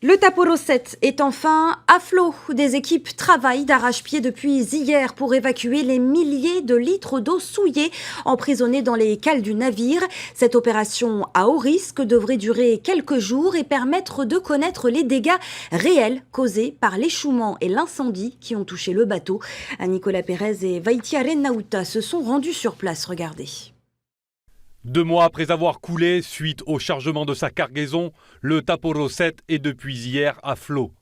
Le Taporo 7 est enfin à flot. Des équipes travaillent d'arrache-pied depuis hier pour évacuer les milliers de litres d'eau souillée emprisonnés dans les cales du navire. Cette opération à haut risque devrait durer quelques jours et permettre de connaître les dégâts réels causés par l'échouement et l'incendie qui ont touché le bateau. Nicolas Pérez et Vaiti Arenauta se sont rendus sur place. Regardez. 2 mois après avoir coulé, suite au chargement de sa cargaison, le Taporo 7 est depuis hier à flot.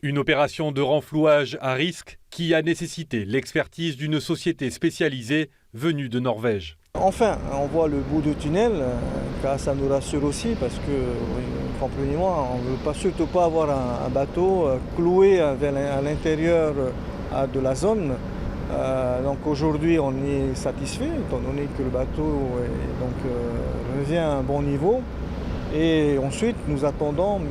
Une opération de renflouage à risque qui a nécessité l'expertise d'une société spécialisée venue de Norvège. Enfin, on voit le bout du tunnel, car ça nous rassure aussi parce que, comprenez-moi, on ne veut surtout pas avoir un bateau cloué à l'intérieur de la zone. Donc aujourd'hui on est satisfait étant donné que le bateau revient à un bon niveau et ensuite nous attendons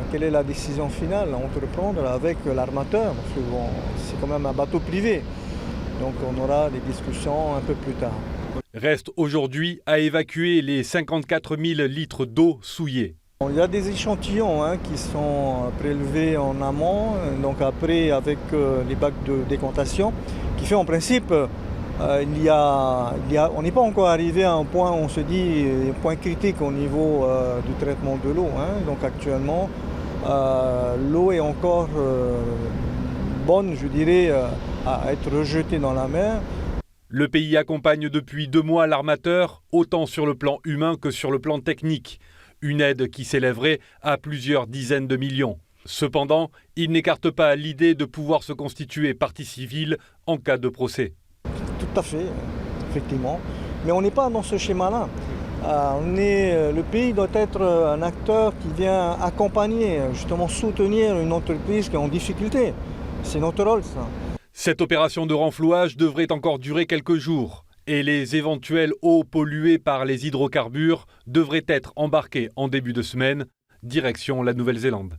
quelle est la décision finale à entreprendre avec l'armateur parce que c'est quand même un bateau privé, donc on aura des discussions un peu plus tard. Reste aujourd'hui à évacuer les 54 000 litres d'eau souillée. Il y a des échantillons qui sont prélevés en amont, donc après avec les bacs de décantation, qui fait en principe, on n'est pas encore arrivé à un point où on se dit un point critique au niveau du traitement de l'eau. Donc actuellement, l'eau est encore bonne, je dirais, à être rejetée dans la mer. Le pays accompagne depuis 2 mois l'armateur, autant sur le plan humain que sur le plan technique. Une aide qui s'élèverait à plusieurs dizaines de millions. Cependant, il n'écarte pas l'idée de pouvoir se constituer partie civile en cas de procès. Tout à fait, effectivement. Mais on n'est pas dans ce schéma-là. Le pays doit être un acteur qui vient accompagner, justement soutenir une entreprise qui est en difficulté. C'est notre rôle, ça. Cette opération de renflouage devrait encore durer quelques jours. Et les éventuelles eaux polluées par les hydrocarbures devraient être embarquées en début de semaine, direction la Nouvelle-Zélande.